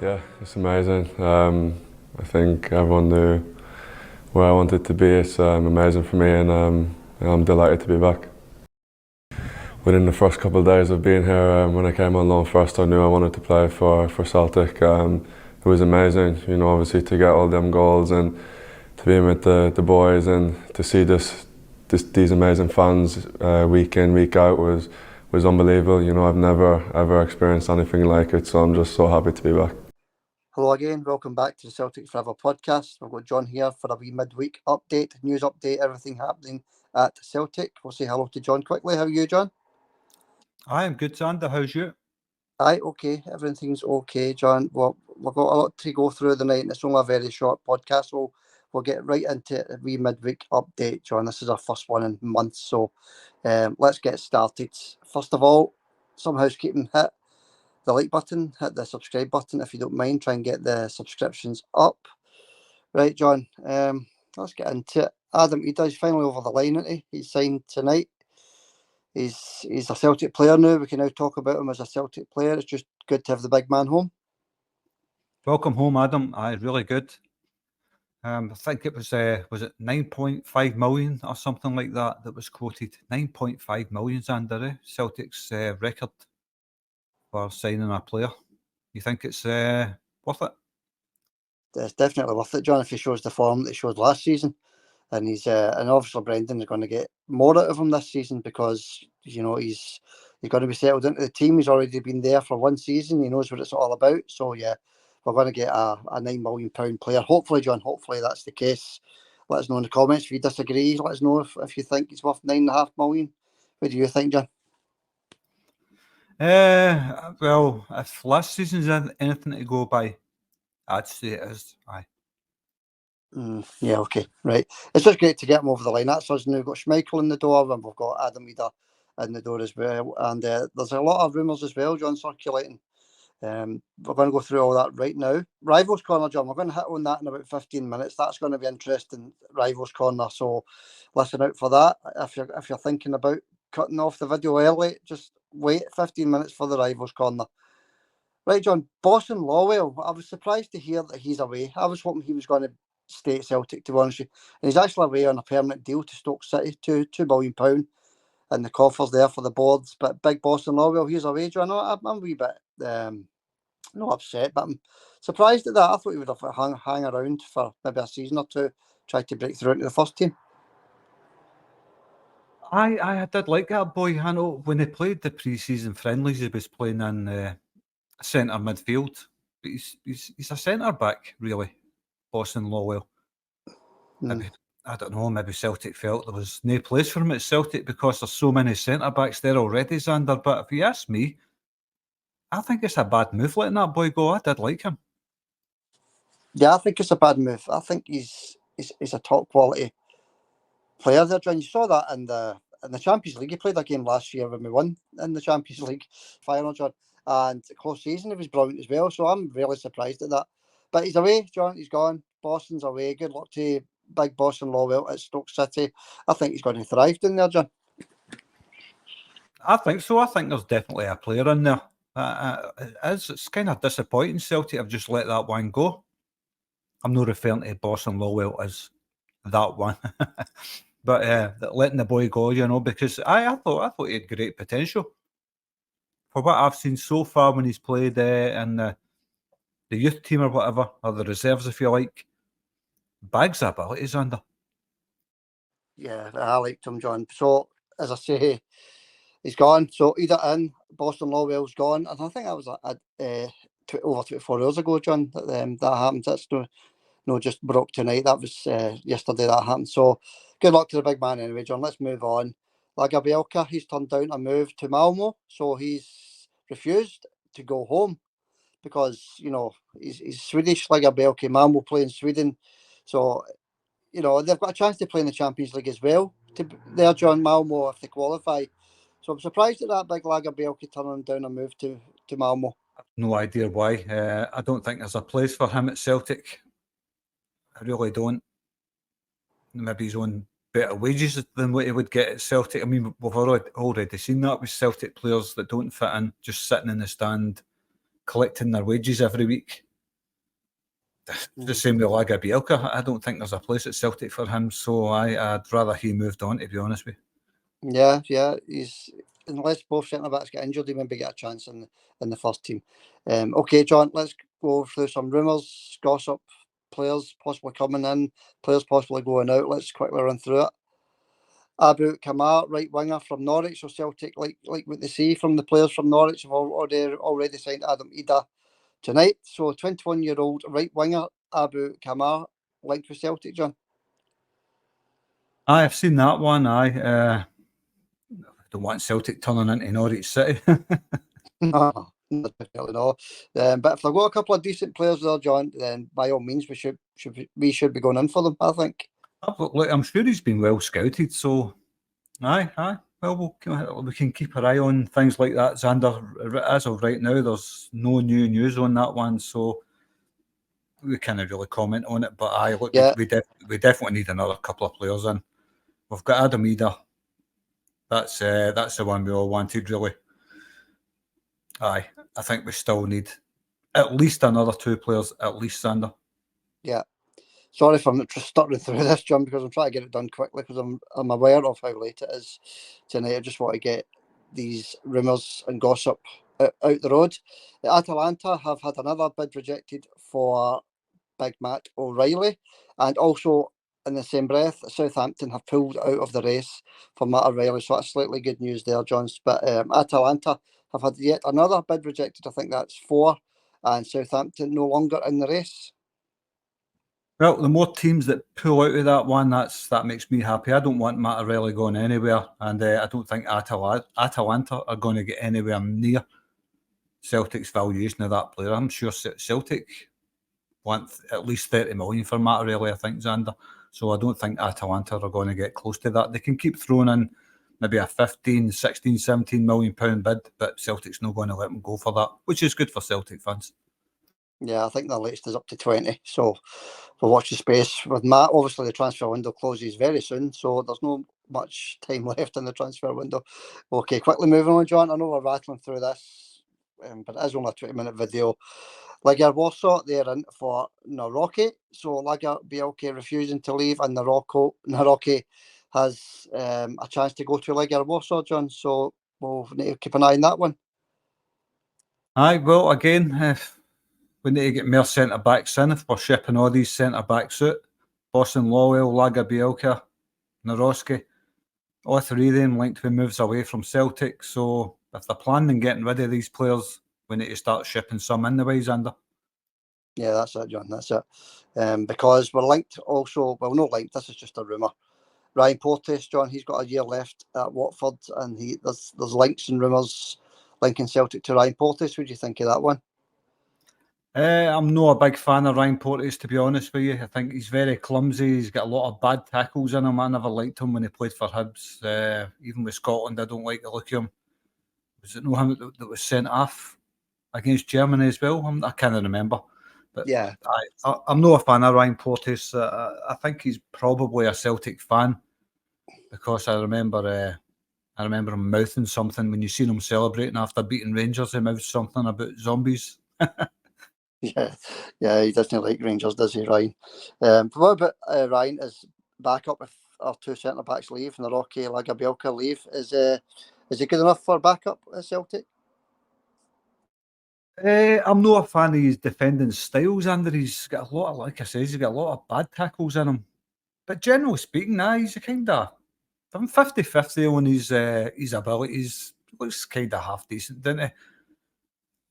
Yeah, it's amazing. I think everyone knew where I wanted to be. It's amazing for me, and I'm delighted to be back. Within the first couple of days of being here, when I came on loan first, I knew I wanted to play for Celtic. It was amazing, obviously to get all them goals and to be with the boys and to see these amazing fans week in, week out was unbelievable. I've never ever experienced anything like it, so I'm just so happy to be back. Hello again, welcome back to the Celtic Forever podcast. We've got John here for a wee midweek update, news update, everything happening at Celtic. We'll say hello to John quickly. How are you, John? I am good, Sander. How's you? Aye, okay. Everything's okay, John. Well, we've got a lot to go through the night, and it's only a very short podcast, so we'll get right into a wee midweek update, John. This is our first one in months, so let's get started. First of all, some housekeeping. Hit the like button, hit the subscribe button if you don't mind. Try and get the subscriptions up. Right, John. Let's get into it. Adam Idah is finally over the line, isn't he? He's signed tonight. He's a Celtic player now. We can now talk about him as a Celtic player. It's just good to have the big man home. Welcome home, Adam. Aye, really good. I think it was it 9.5 million or something like that was quoted. 9.5 million, Zander, Celtic's record for signing a player. You think it's worth it? It's definitely worth it, John, if he shows the form that he showed last season. And he's and obviously Brendan is going to get more out of him this season because he's going to be settled into the team. He's already been there for one season. He knows what it's all about. So yeah, we're going to get a £9 million player. Hopefully, John. Hopefully that's the case. Let us know in the comments if you disagree. Let us know if you think he's worth £9.5 million. What do you think, John? Well, if last season's anything to go by, I'd say it is. Aye. Yeah, okay, right. It's just great to get him over the line. That's us now. We've got Schmeichel in the door, and we've got Adam Idah in the door as well. And there's a lot of rumours as well, John, circulating. We're going to go through all that right now. Rivals Corner, John, we're going to hit on that in about 15 minutes. That's going to be interesting, Rivals Corner. So listen out for that. If you're thinking about cutting off the video early, just wait 15 minutes for the Rivals Corner. Right, John, Boston Lawwell. I was surprised to hear that he's away. I was hoping he was going to stay at Celtic, to be honest with you. And he's actually away on a permanent deal to Stoke City, £2 million and the coffers there for the boards. But big Boston Lawwell, he's away, John. I'm a wee bit not upset, but I'm surprised at that. I thought he would have hang around for maybe a season or two, try to break through into the first team. I did like that boy. I know when he played the pre-season friendlies, he was playing in centre midfield. But he's a centre back, really, Boston Lawwell. Maybe, I don't know, maybe Celtic felt there was no place for him at Celtic because there's so many centre backs there already, Xander. But if you ask me, I think it's a bad move letting that boy go. I did like him. Yeah, I think it's a bad move. I think he's a top quality player there, John. You saw that in the Champions League. He played a game last year when we won in the Champions League final, John. And close season, he was brilliant as well. So I'm really surprised at that. But he's away, John. He's gone. Boston's away. Good luck to big Boston Lawwell at Stoke City. I think he's going to thrive down there, John. I think so. I think there's definitely a player in there. It's kind of disappointing Celtic have just let that one go. I'm not referring to Boston Lawwell as that one, but letting the boy go, because I thought he had great potential. For what I've seen so far when he's played in the youth team or whatever, or the reserves, if you like, bags abilities under. Yeah, I liked him, John. So, as I say, he's gone. So, either in, Boston Lawwell's gone. And I think that was over 24 hours ago, John, that happened. That's no just broke tonight. That was yesterday that happened. So, good luck to the big man anyway, John. Let's move on. Lagerbielke, he's turned down a move to Malmo. So, he's refused to go home because, he's Swedish. Lagerbielke, Malmo play in Sweden. So, they've got a chance to play in the Champions League as well. They're John Malmo if they qualify. So I'm surprised at that big Lagerbielke turning down a move to Malmo. No idea why. I don't think there's a place for him at Celtic. I really don't. Maybe he's on better wages than what he would get at Celtic. I mean, we've already seen that with Celtic players that don't fit in, just sitting in the stand, collecting their wages every week. The same with Laga Bielka. I don't think there's a place at Celtic for him, so I'd rather he moved on, to be honest with you. Yeah. He's, unless both centre backs get injured, he maybe get a chance in the first team. Okay, John, let's go through some rumours, gossip, players possibly coming in, players possibly going out. Let's quickly run through it. Abu Kamar, right winger from Norwich. So Celtic, like what they see from the players from Norwich, have already signed Adam Idah tonight. So 21-year-old right winger Abu Kamar linked with Celtic, John. I've seen that one. I don't want Celtic turning into Norwich City. No, definitely not. But if they've got a couple of decent players there, John, then by all means we should be going in for them, I think. Look, I'm sure he's been well scouted, so aye. Well, we can keep an eye on things like that, Xander. As of right now, there's no new news on that one, so we can't really comment on it. But we definitely need another couple of players in. We've got Adam Idah. That's the one we all wanted, really. Aye, I think we still need at least another 2 players, at least, Xander. Yeah. Sorry if I'm just stuttering through this, John, because I'm trying to get it done quickly because I'm aware of how late it is tonight. I just want to get these rumours and gossip out the road. The Atalanta have had another bid rejected for Big Matt O'Reilly, and also in the same breath, Southampton have pulled out of the race for Matt O'Reilly. So that's slightly good news there, John. But Atalanta have had yet another bid rejected. I think that's 4, and Southampton no longer in the race. Well, the more teams that pull out of that one, that makes me happy. I don't want Matt O'Reilly going anywhere, and I don't think Atalanta are going to get anywhere near Celtic's valuation of that player. I'm sure Celtic want at least 30 million for Matt O'Reilly, I think, Xander. So I don't think Atalanta are going to get close to that. They can keep throwing in maybe a 15, 16, 17 million pound bid, but Celtic's not going to let them go for that, which is good for Celtic fans. Yeah, I think the latest is up to 20. So we'll watch the space. With Matt, obviously the transfer window closes very soon, so there's not much time left in the transfer window. Okay, quickly moving on, John. I know we're rattling through this, but it is only a 20-minute video. Legia Warsaw, they're in for Norwich. So Legia Bielka refusing to leave, and Norwich has a chance to go to Legia Warsaw, John. So we'll need to keep an eye on that one. Aye, well, again, we need to get more centre-backs in if we're shipping all these centre-backs out. Boston Lowell, Laga Bielka, Narosky, all 3 of them linked with moves away from Celtic. So if they're planning on getting rid of these players, we need to start shipping some in the way, Xander. Yeah, that's it, John. That's it. Because we're linked also, well, not linked, this is just a rumour. Ryan Porteous, John, he's got a year left at Watford, and there's links and rumours linking Celtic to Ryan Porteous. What do you think of that one? I'm not a big fan of Ryan Porteous, to be honest with you. I think he's very clumsy. He's got a lot of bad tackles in him. I never liked him when he played for Hibs. Even with Scotland, I don't like the look of him. Was it no him that was sent off against Germany as well? I can't remember. But yeah, I'm not a fan of Ryan Porteous. I think he's probably a Celtic fan because I remember him mouthing something when you seen him celebrating after beating Rangers. He mouthed something about zombies. Yeah, he doesn't like Rangers, does he, Ryan? But what about Ryan is back up if our 2 centre backs leave and the Rocky Laga Bielka leave? Is he good enough for backup at Celtic? I'm not a fan of his defending styles, Andrew. He's got a lot of, like I said, he's got a lot of bad tackles in him. But generally speaking, he's a kind of, I'm 50-50 on his abilities. He looks kind of half decent, doesn't he?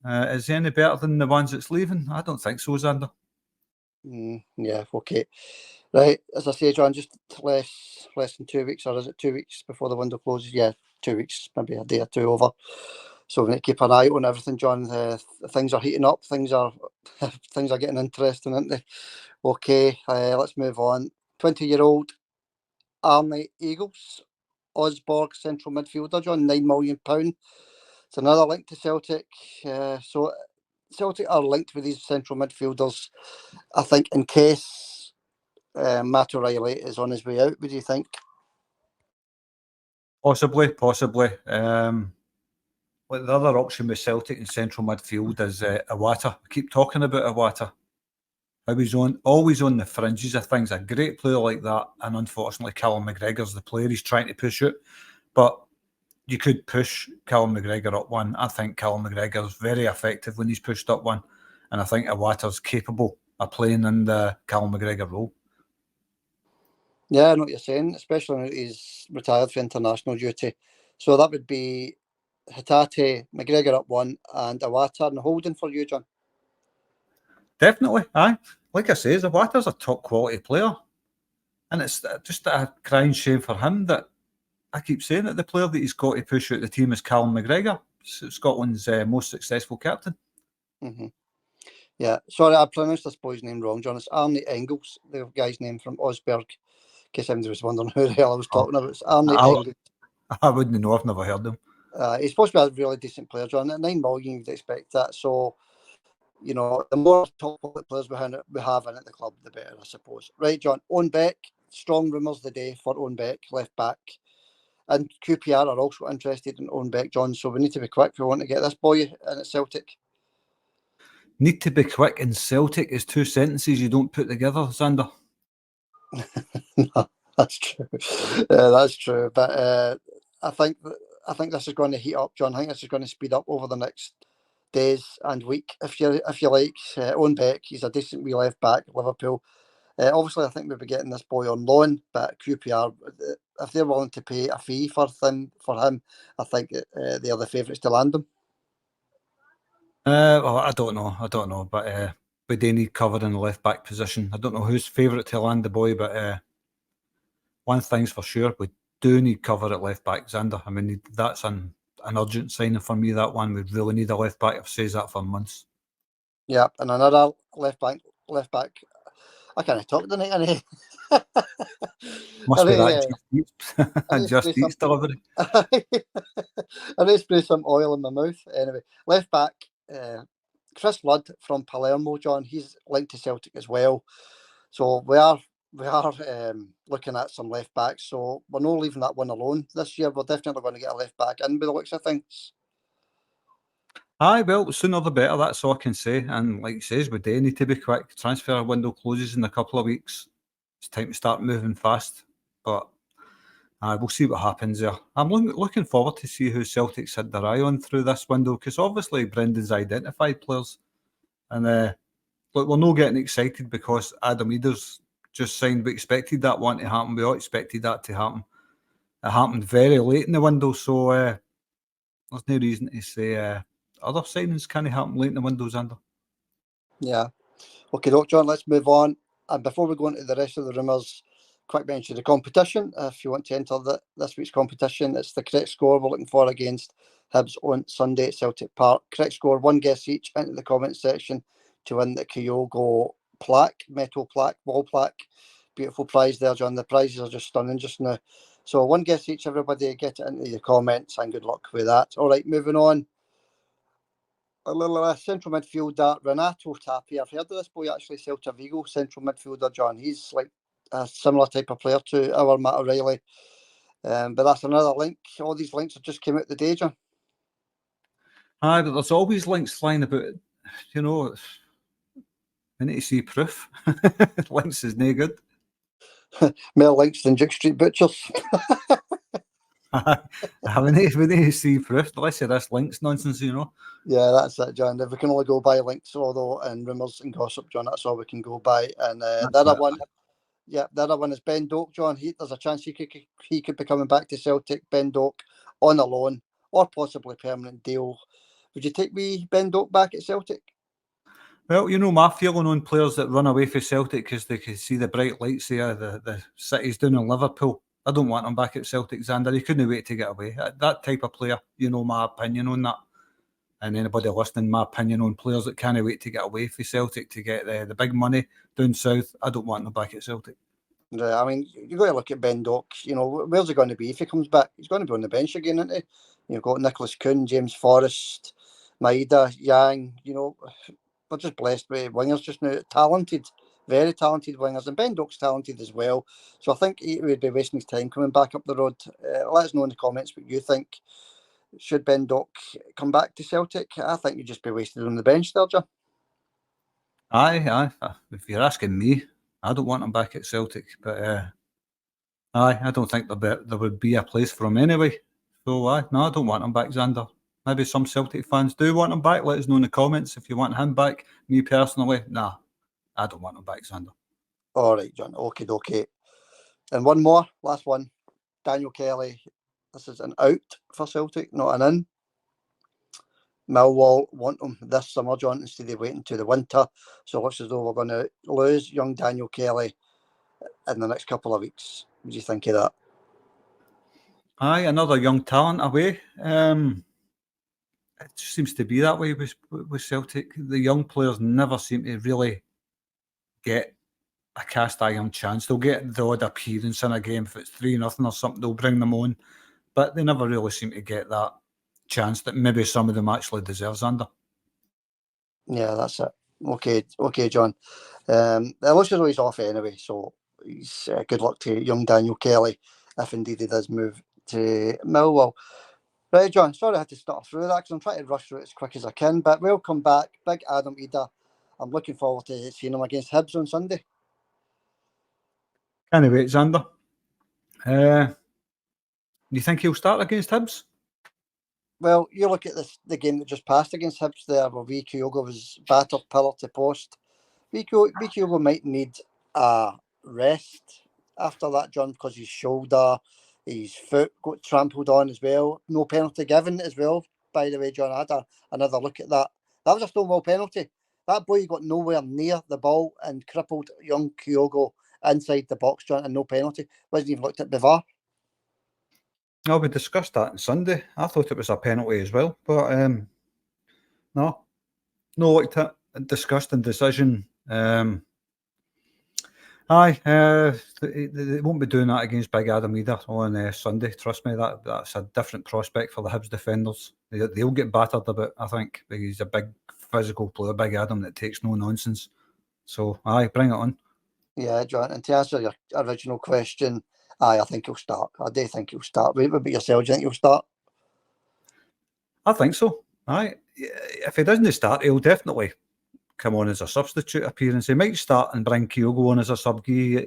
Is he any better than the ones that's leaving? I don't think so, Xander. Yeah, okay. Right, as I say, John, just less than 2 weeks, or is it 2 weeks before the window closes? Yeah, 2 weeks, maybe a day or 2 over. So we need to keep an eye on everything, John. Things are heating up. Things are getting interesting, aren't they? Okay, let's move on. 20-year-old Army Eagles, Osborg central midfielder, John, £9 million. It's another link to Celtic. So Celtic are linked with these central midfielders, I think, in case Matt O'Reilly is on his way out. What do you think? Possibly. Like the other option with Celtic in central midfield is Iwata. We keep talking about Iwata. He was always on the fringes of things. A great player like that, and unfortunately, Callum McGregor's the player he's trying to push out. But you could push Callum McGregor up one. I think Callum McGregor is very effective when he's pushed up one, and I think Iwata's capable of playing in the Callum McGregor role. Yeah, I know what you're saying, especially when he's retired for international duty. So that would be Hatate, McGregor up one, and Iwata and holding for you, John. Definitely, aye. Like I say, Iwata's a top quality player, and it's just a crying shame for him that I keep saying that the player that he's got to push out the team is Callum McGregor, Scotland's most successful captain. Mm-hmm. Yeah, sorry, I pronounced this boy's name wrong, John. It's Arne Engels, the guy's name from Osberg. In case anybody was wondering who the hell I was talking about. It's Arne Engels. I wouldn't know, I've never heard him. He's supposed to be a really decent player, John. At 9 million, you'd expect that. So, you know, the more top quality players we have in at the club, the better, I suppose. Right, John. Owen Beck, strong rumours the day for Owen Beck, left back. And QPR are also interested in Owen Beck, John. So we need to be quick if we want to get this boy in at Celtic. Need to be quick in Celtic is two sentences you don't put together, Xander. No, that's true. That's true. But I think this is going to heat up, John. I think this is going to speed up over the next days and week, if you like. Owen Beck, he's a decent wee left back at Liverpool. Obviously, I think we'll be getting this boy on loan, but QPR, if they're willing to pay a fee for him, I think they are the favourites to land him. Well, I don't know, but we do need cover in the left back position. I don't know who's favourite to land the boy, but one thing's for sure, we do need cover at left back, Xander. I mean, that's an urgent signing for me, that one. We really need a left back. I've said that for months. Yeah, and another left back. I can't talk tonight, innit? Must be that just eats delivery. I need to spray some oil in my mouth. Anyway, left back, Chris Ludd from Palermo, John. He's linked to Celtic as well. So we are looking at some left backs. So we're not leaving that one alone this year. We're definitely going to get a left back in by the looks of things. Aye, well, sooner the better, that's all I can say. And like he says, we do need to be quick. Transfer window closes in a couple of weeks. It's time to start moving fast. But we'll see what happens there. I'm looking forward to see who Celtic's had their eye on through this window, because obviously Brendan's identified players. And look, we're not getting excited because Adam Idah's just signed. We expected that one to happen. We all expected that to happen. It happened very late in the window, so there's no reason to say other signings can't happen late in the window, Xander. Yeah. Okay, John, let's move on. And before we go into the rest of the rumours, quick mention of the competition. If you want to enter this week's competition, it's the correct score we're looking for against Hibs on Sunday at Celtic Park. Correct score, one guess each into the comment section to win the Kyogo plaque, metal plaque, wall plaque. Beautiful prize there, John. The prizes are just stunning just now. So one guess each, everybody, get it into the comments, and good luck with that. All right, moving on. A little central midfielder, Renato Tapia. I've heard of this boy actually, Celta Vigo central midfielder, John. He's like a similar type of player to our Matt O'Reilly. But that's another link. All these links have just came out today, John. Aye, but there's always links flying about. You know, I need to see proof. Links is no good. More links than Duke Street Butchers. we need to see proof. The less of this links nonsense, you know. Yeah, that's it, John. If we can only go by links, although, and rumours and gossip, John, that's all we can go by. And the other one is Ben Doak, John. There's a chance he could be coming back to Celtic. Ben Doak on a loan or possibly permanent deal. Would you take me Ben Doak back at Celtic? Well, you know my feeling on players that run away from Celtic because they can see the bright lights there, the cities down in Liverpool. I don't want him back at Celtic, Xander. He couldn't wait to get away. That type of player, you know my opinion on that. And anybody listening, my opinion on players that can't wait to get away from Celtic to get the big money down south. I don't want them back at Celtic. I mean, you've got to look at Ben Doak. You know, where's he going to be if he comes back? He's going to be on the bench again, isn't he? You've got Nicholas Kuhn, James Forrest, Maida, Yang. You know, we're just blessed with wingers just now. Talented, very talented wingers. And Ben Doak's talented as well. So I think he would be wasting his time coming back up the road. Let us know in the comments what you think. Should Ben Doak come back to Celtic? I think you'd just be wasted on the bench there, John. Aye. If you're asking me, I don't want him back at Celtic, but I don't think there would be a place for him anyway. So no, I don't want him back, Xander. Maybe some Celtic fans do want him back. Let us know in the comments if you want him back. Me personally, nah, I don't want him back, Xander. All right, John. Okay. And one more, last one. Daniel Kelly. This is an out for Celtic, not an in. Millwall want him this summer, John, instead of waiting to the winter. So it looks as though we're going to lose young Daniel Kelly in the next couple of weeks. What do you think of that? Aye, another young talent away. It just seems to be that way with Celtic. The young players never seem to really get a cast iron chance. They'll get the odd appearance in a game if it's 3-0 or something. They'll bring them on, but they never really seem to get that chance that maybe some of them actually deserves under. Yeah, that's it. Okay, John. It looks as though he's off anyway, so he's good luck to young Daniel Kelly if indeed he does move to Millwall. Right, John, sorry I had to start through that because I'm trying to rush through it as quick as I can, but we'll come back. Big Adam Idah. I'm looking forward to seeing him against Hibs on Sunday. Can't wait, Xander. Do you think he'll start against Hibs? Well, you look at the game that just passed against Hibs there, where Kyogo was battered pillar to post. Kyogo might need a rest after that, John, because his shoulder, his foot got trampled on as well. No penalty given as well, by the way, John. I had another look at that. That was a Stonewall penalty. That boy got nowhere near the ball and crippled young Kyogo inside the box, John, and no penalty. Wasn't even looked at the VAR. No, we discussed that on Sunday. I thought it was a penalty as well, but no looked at, discussed and decision. They won't be doing that against Big Adam Idah on Sunday. Trust me, that's a different prospect for the Hibs defenders. They'll get battered a bit, I think. He's a big physical player, Big Adam, that takes no nonsense. So, bring it on. Yeah, John, and to answer your original question, I think he'll start. I do think he'll start. What about yourself? Do you think he'll start? I think so. If he doesn't start, he'll definitely come on as a substitute appearance. He might start and bring Kyogo on as a sub, give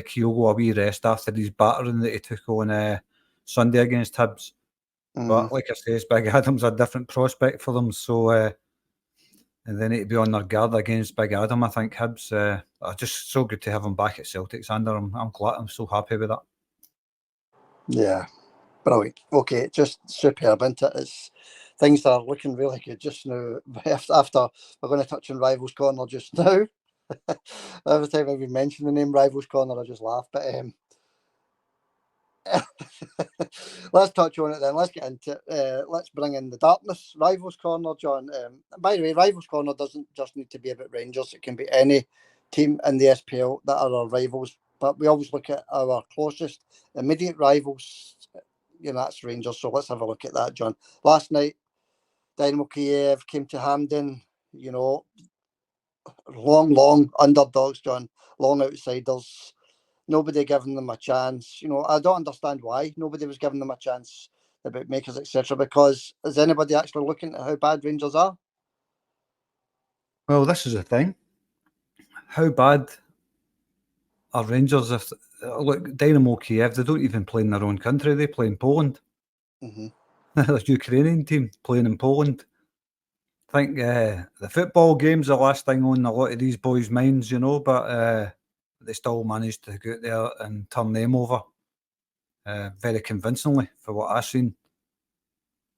Kyogo a wee rest after his battering that he took on Sunday against Hibs. But like I say, Big Adam's a different prospect for them, so and they need to be on their guard against Big Adam. I think Hibs are just so good to have him back at Celtic, Xander. I'm glad. I'm so happy with that. Yeah, brilliant. Okay, just superb, isn't it? Things are looking really good just now. After we're going to touch on Rivals Corner just now. Every time we mention the name Rivals Corner, I just laugh. But let's touch on it then. Let's get into it. Let's bring in the darkness. Rivals Corner, John. By the way, Rivals Corner doesn't just need to be about Rangers. It can be any team in the SPL that are our rivals. But we always look at our closest immediate rivals. That's Rangers. So let's have a look at that, John. Last night, Dynamo Kyiv came to Hampden. Long underdogs, John. Long outsiders. Nobody giving them a chance. I don't understand why nobody was giving them a chance about makers, etc. Because is anybody actually looking at how bad Rangers are? Well, this is the thing. How bad are Rangers? If look, Dynamo Kyiv, they don't even play in their own country. They play in Poland. Mm-hmm. The Ukrainian team playing in Poland. I think the football game's the last thing on a lot of these boys' minds, but they still managed to go out there and turn them over very convincingly for what I've seen.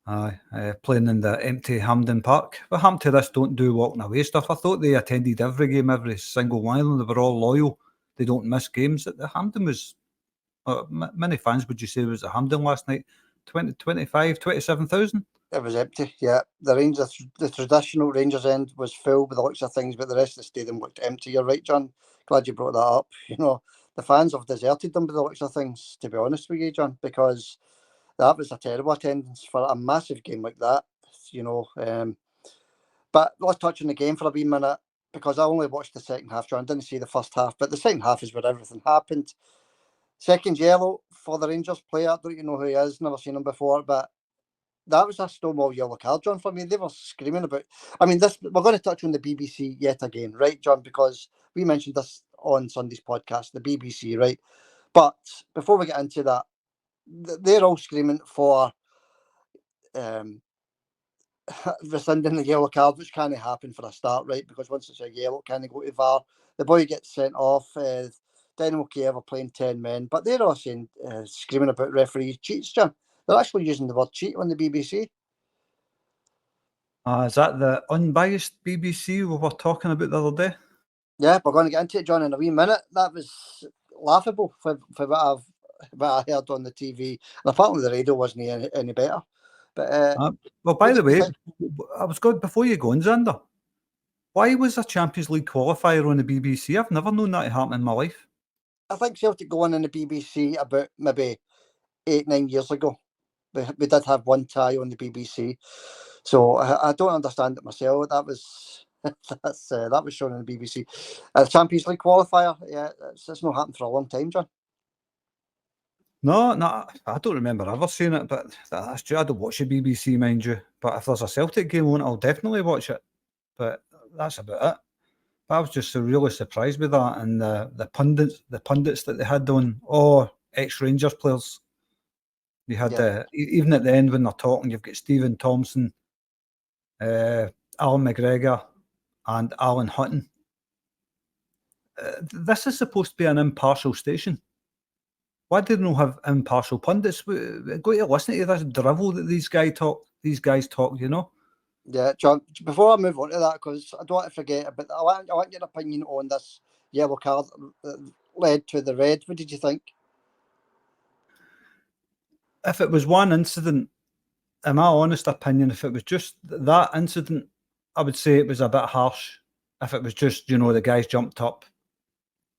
Playing in the empty Hampden Park. What happened to this don't do walking away stuff? I thought they attended every game, every single one of them. They were all loyal. They don't miss games. At the Hampden was, many fans would you say was at Hampden last night? 20, 25, 27,000? It was empty, yeah. The traditional Rangers end was full by the looks of things, but the rest of the stadium looked empty. You're right, John. Glad you brought that up. The fans have deserted them by the looks of things, to be honest with you, John, because that was a terrible attendance for a massive game like that, But let's touch on the game for a wee minute, because I only watched the second half, John. I didn't see the first half, but the second half is where everything happened. Second yellow for the Rangers player. I don't even know who he is, never seen him before, but that was a Stonewall yellow card, John, for me. They were screaming about... I mean, this. We're going to touch on the BBC yet again, right, John? Because we mentioned this on Sunday's podcast, the BBC, right? But before we get into that, they're all screaming for rescinding the yellow card, which can't happen for a start, right? Because once it's a yellow, it can't go to VAR. The boy gets sent off. Dynamo Kyiv are playing 10 men, but they're all saying, screaming about referee cheats, John. They're actually using the word cheat on the BBC. Is that the unbiased BBC we were talking about the other day? Yeah, we're going to get into it, John, in a wee minute. That was laughable for what I heard on the TV. And apparently the radio wasn't any better. But well, by the way, I was good before you go on, Xander. Why was a Champions League qualifier on the BBC? I've never known that to happen in my life. I think Celtic going on the BBC about maybe 8-9 years ago. We did have one tie on the BBC, so I don't understand it myself. That was that was shown on the BBC. Champions League qualifier, yeah, it's not happened for a long time, John. No, I don't remember ever seeing it, but that's true. I don't watch the BBC, mind you. But if there's a Celtic game on, I'll definitely watch it. But that's about it. But I was just really surprised with that, and the pundits that they had on, ex-Rangers players. You had even at the end when they're talking, you've got Stephen Thompson, Alan McGregor, and Alan Hutton. This is supposed to be an impartial station. Why do they not have impartial pundits? We've got to listen to this drivel that these guys talk, you know? Yeah, John, before I move on to that, because I don't want to forget, but I want your opinion on this yellow card that led to the red. What did you think? If it was one incident, in my honest opinion, if it was just that incident, I would say it was a bit harsh. If it was just, the guys jumped up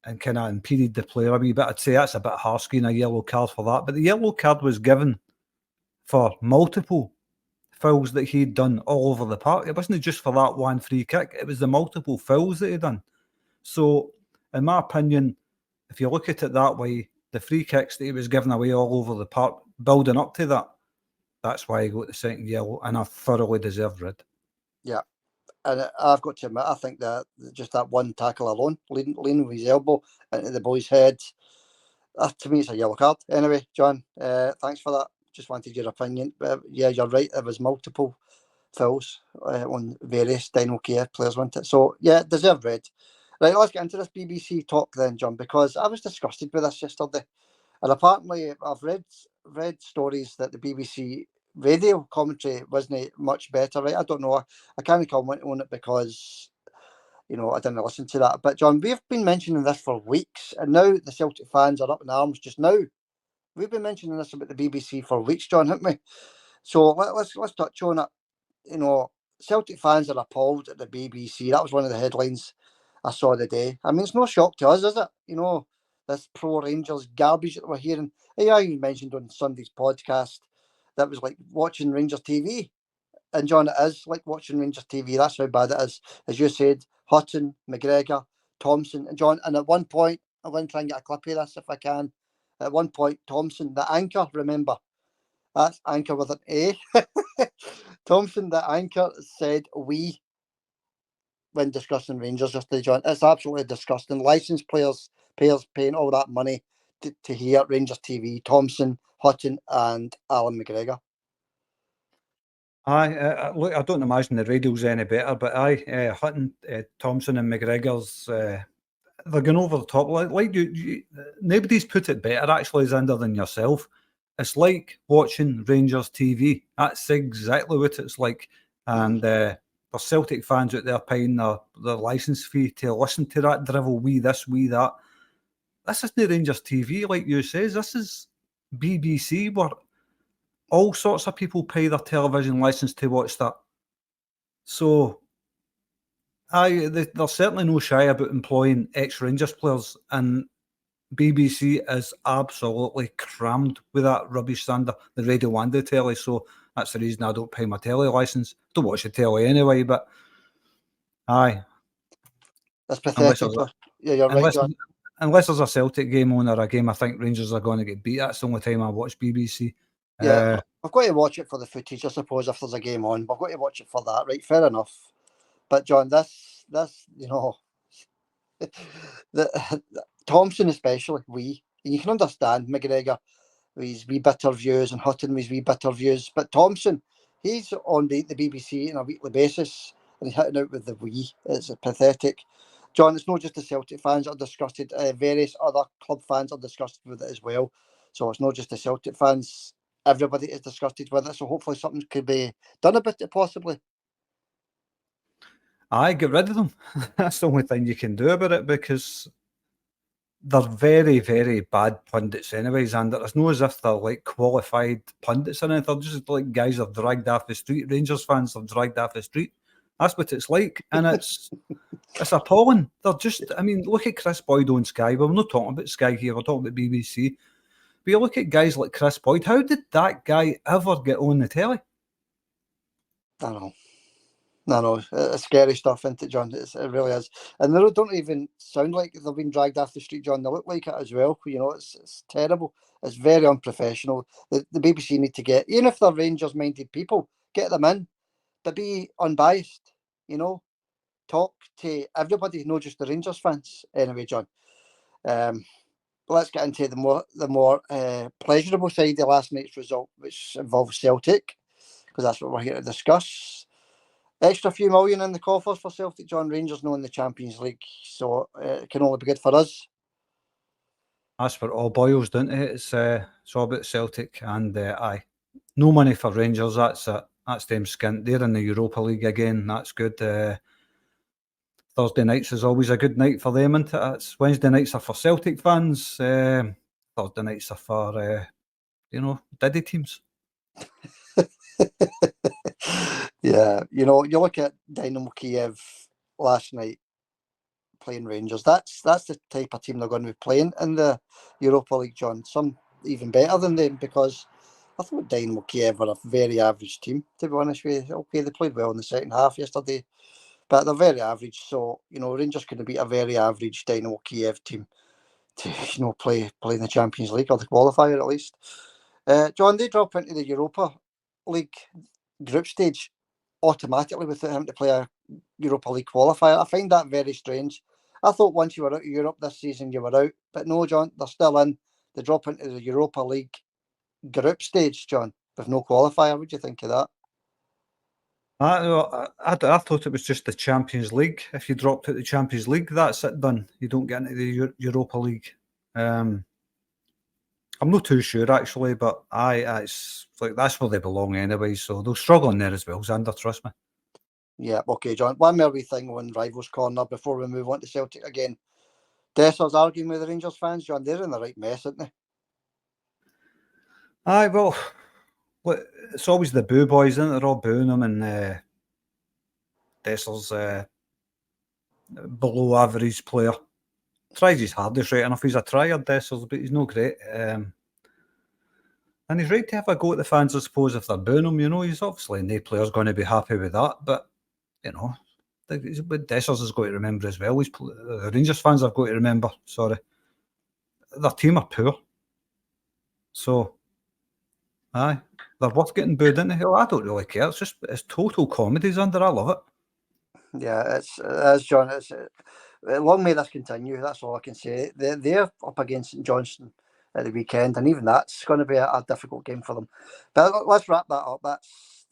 and kind of impeded the player a wee bit, I'd say that's a bit harsh, getting a yellow card for that. But the yellow card was given for multiple fouls that he'd done all over the park. It wasn't just for that one free kick. It was the multiple fouls that he'd done. So, in my opinion, if you look at it that way, the free kicks that he was giving away all over the park, building up to that, that's why he got the second yellow, and I thoroughly deserved red. Yeah. And I've got to admit, I think that just that one tackle alone, leaning with his elbow into the boy's head, to me, it's a yellow card. Anyway, John, thanks for that. Just wanted your opinion. Yeah, you're right. There was multiple fouls on various Dynamo Kyiv players, wasn't it? So, yeah, deserved red. Right, let's get into this BBC talk then, John, because I was disgusted with this yesterday. And apparently, I've read stories that the BBC radio commentary wasn't much better, right? I don't know. I can't comment on it because, I didn't listen to that. But, John, we've been mentioning this for weeks, and now the Celtic fans are up in arms just now. We've been mentioning this about the BBC for weeks, John, haven't we? So let's touch on it. Celtic fans are appalled at the BBC. That was one of the headlines I saw the day. I mean, it's no shock to us, is it? This pro-Rangers garbage that we're hearing. I even mentioned on Sunday's podcast that was like watching Rangers TV. And John, it is like watching Rangers TV. That's how bad it is. As you said, Hutton, McGregor, Thompson, and John. And at one point, I'm going to try and get a clip of this if I can. At one point, Thompson, the anchor, remember, that's anchor with an A. Thompson, the anchor, said we when discussing Rangers yesterday, John. It's absolutely disgusting. Licensed players paying all that money to hear Rangers TV. Thompson, Hutton, and Alan McGregor. Look, I don't imagine the radio's any better, but Hutton, Thompson, and McGregor's they're going over the top. Like you, nobody's put it better actually, Xander, than yourself. It's like watching Rangers TV. That's exactly what it's like. And there's Celtic fans out there paying their licence fee to listen to that drivel, we this, we that. This isn't Rangers TV, like you says. This is BBC, where all sorts of people pay their television licence to watch that. So, they're certainly no shy about employing ex-Rangers players, and BBC is absolutely crammed with that rubbish, Sander, the radio and the telly. So that's the reason I don't pay my telly licence. Don't watch the telly anyway, but aye. That's pathetic. Yeah, you're right, John. Unless there's a Celtic game on or a game I think Rangers are going to get beat, that's the only time I watch BBC. Yeah, I've got to watch it for the footage, I suppose, if there's a game on. But I've got to watch it for that, right? Fair enough. But John, this you know, the Thompson especially, you can understand McGregor with his wee bitter views and Hutton with his wee bitter views, but Thompson, he's on the BBC on a weekly basis and he's hitting out with the we. It's pathetic. John, it's not just the Celtic fans that are disgusted. Various other club fans are disgusted with it as well. So it's not just the Celtic fans. Everybody is disgusted with it. So hopefully something could be done about it, possibly. Aye, get rid of them. That's the only thing you can do about it, because they're very, very bad pundits anyways, and it's not as if they're like qualified pundits in it. They're just like guys that are dragged off the street. Rangers fans are dragged off the street. That's what it's like, and it's appalling. They're just, I mean, look at Kris Boyd on Sky. Well, we're not talking about Sky here, we're talking about BBC. But you look at guys like Kris Boyd, how did that guy ever get on the telly? I know. No, it's scary stuff, isn't it, John? It really is. And they don't even sound like they've been dragged off the street, John. They look like it as well. You know, it's terrible. It's very unprofessional. The BBC need to get, even if they're Rangers-minded people, get them in, but be unbiased, you know. Talk to everybody, not just the Rangers fans. Anyway, John, let's get into the more pleasurable side of last night's result, which involves Celtic, because that's what we're here to discuss. Extra few million in the coffers for Celtic, John. Rangers now in the Champions League, so it can only be good for us. That's what it all boils down to. It's all about Celtic, and aye, no money for Rangers. That's it. That's them skint. They're in the Europa League again. That's good. Thursday nights is always a good night for them, isn't it? It's Wednesday nights are for Celtic fans. Thursday nights are for Diddy teams. Yeah, you know, you look at Dynamo Kyiv last night playing Rangers. That's the type of team they're going to be playing in the Europa League, John. Some even better than them, because I thought Dynamo Kyiv were a very average team, to be honest with you. Okay, they played well in the second half yesterday, but they're very average. So, you know, Rangers could beat a very average Dynamo Kyiv team to, you know, play in the Champions League, or the qualifier at least. John, they drop into the Europa League group stage automatically without having to play a Europa League qualifier. I find that very strange. I thought once you were out of Europe this season, you were out. But no, John, they're still in. They drop into the Europa League group stage, John, with no qualifier. What do you think of that? I thought it was just the Champions League. If you dropped out the Champions League, that's it, done. You don't get into the Europa League. I'm not too sure actually, but it's like that's where they belong anyway. So they'll struggle in there as well, Xander. Trust me. Yeah, okay, John. One more wee thing on Rivals Corner before we move on to Celtic again. Desser's arguing with the Rangers fans, John. They're in the right mess, aren't they? Aye, well, it's always the boo boys, isn't it? They're all booing him, and Desser's below average player. Tries his hardest, right enough. He's a trier, Dessers, but he's no great. And he's right to have a go at the fans, I suppose, if they're booing him. You know, he's obviously no player's going to be happy with that. But, you know, what Dessers has got to remember as well. The Rangers fans have got to remember, their team are poor. So, aye, they're worth getting booed into. I don't really care. It's total comedy, Xander. I love it. Yeah, it's John. Long may this continue. That's all I can say. They're up against St Johnstone at the weekend, and even that's going to be a difficult game for them. But let's wrap that up. That's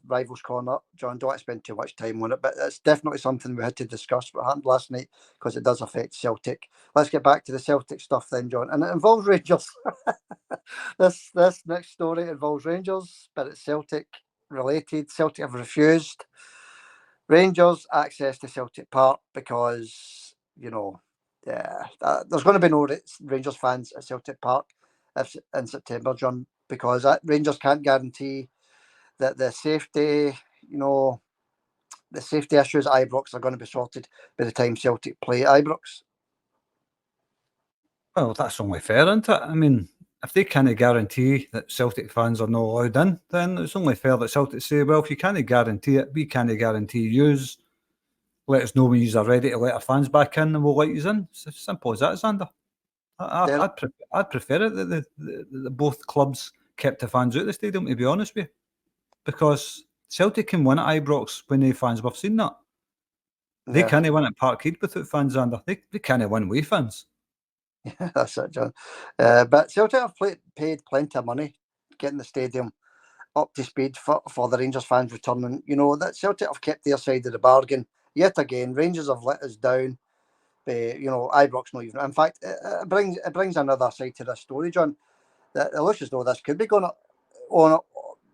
Rivals Corner. John, don't spend too much time on it, but it's definitely something we had to discuss what happened last night, because it does affect Celtic. Let's get back to the Celtic stuff then, John, and it involves Rangers. This next story involves Rangers, but it's Celtic related. Celtic have refused Rangers access to Celtic Park because, you know, there's going to be no Rangers fans at Celtic Park in September, John, because Rangers can't guarantee that the safety issues at Ibrox are going to be sorted by the time Celtic play at Ibrox. Well, that's only fair, isn't it? I mean, if they can't guarantee that Celtic fans are not allowed in, then it's only fair that Celtic say, well, if you can't guarantee it, we can't guarantee yous. Let us know when you are ready to let our fans back in, and we'll let you in. It's as simple as that, Xander. I'd prefer it that both clubs kept the fans out of the stadium, to be honest with you. Because Celtic can win at Ibrox when the fans, we've seen that. They can't win at Parkhead without fans under. They can't win with fans. Yeah, that's it, John. But Celtic have paid plenty of money getting the stadium up to speed for the Rangers fans returning. You know, that Celtic have kept their side of the bargain. Yet again, Rangers have let us down. You know, Ibrox not even. In fact, it brings another side to this story, John. That it looks as though this could be going on.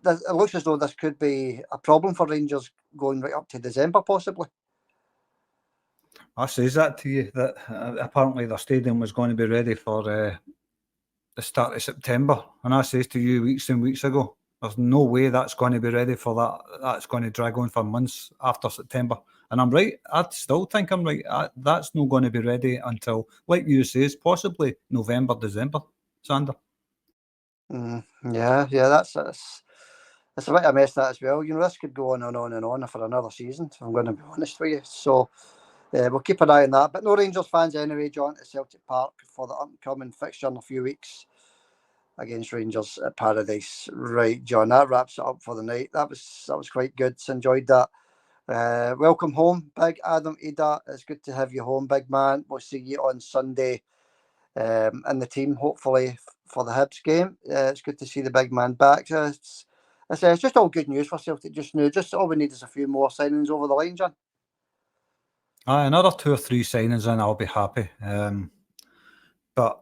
It looks as though this could be a problem for Rangers going right up to December, possibly. I says that to you, that apparently the stadium was going to be ready for the start of September. And I says to you weeks and weeks ago, there's no way that's going to be ready for that. That's going to drag on for months after September. And I'm right. I still think I'm right. That's not going to be ready until, like you says, possibly November, December, Sander. Yeah, that's a bit of a mess, that as well. You know, this could go on and on and on for another season, if I'm going to be honest with you. So we'll keep an eye on that. But no Rangers fans anyway, John, at Celtic Park for the upcoming fixture in a few weeks against Rangers at Paradise. Right, John, that wraps it up for the night. That was quite good. Enjoyed that. Welcome home, big Adam Idah. It's good to have you home, big man. We'll see you on Sunday and the team, hopefully, for the Hibs game. It's good to see the big man back. It's just all good news for Celtic just now. Just all we need is a few more signings over the line, John. Another 2 or 3 signings and I'll be happy. But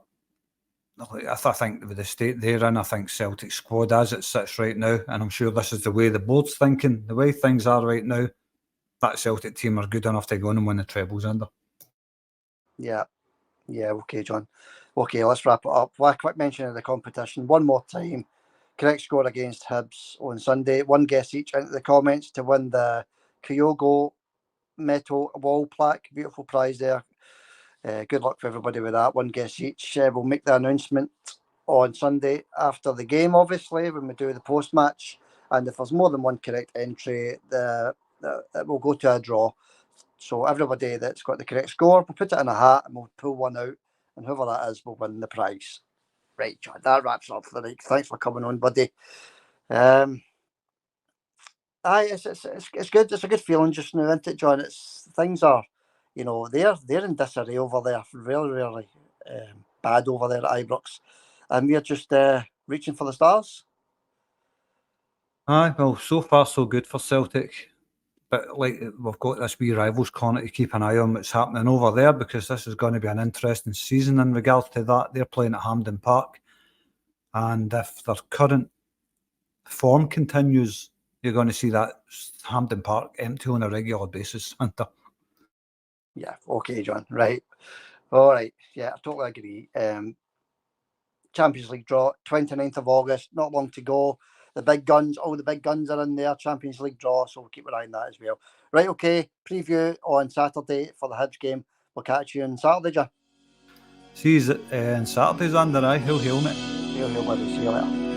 I think with the state they're in, I think Celtic squad as it sits right now, and I'm sure this is the way the board's thinking, the way things are right now, that Celtic team are good enough to go on and win the trebles under. Yeah, okay, John. Okay, let's wrap it up. One quick mention of the competition one more time. Correct score against Hibs on Sunday. One guess each into the comments to win the Kyogo metal wall plaque. Beautiful prize there. Good luck for everybody with that. One guess each. We'll make the announcement on Sunday after the game, obviously, when we do the post-match. And if there's more than one correct entry, it will go to a draw. So everybody that's got the correct score, we'll put it in a hat and we'll pull one out. And whoever that is will win the prize. Right, John, that wraps it up for the night. Thanks for coming on, buddy. It's good. It's a good feeling just now, isn't it, John? Things are, you know, they're in disarray over there, really bad over there at Ibrox, and we're just reaching for the stars. Aye, well, so far so good for Celtic, but like we've got this wee rivals corner to keep an eye on what's happening over there, because this is going to be an interesting season in regards to that. They're playing at Hampden Park, and if their current form continues, you're going to see that Hampden Park empty on a regular basis, Hunter. Yeah, okay, John. Right. All right. Yeah, I totally agree. Champions League draw, 29th of August, not long to go. The big guns, all the big guns are in there, Champions League draw, so we'll keep an eye on that as well. Right, okay, preview on Saturday for the Hibs game. We'll catch you on Saturday, John. See you on Saturday, Xander. Hail, mate. Hail, buddy. See you later.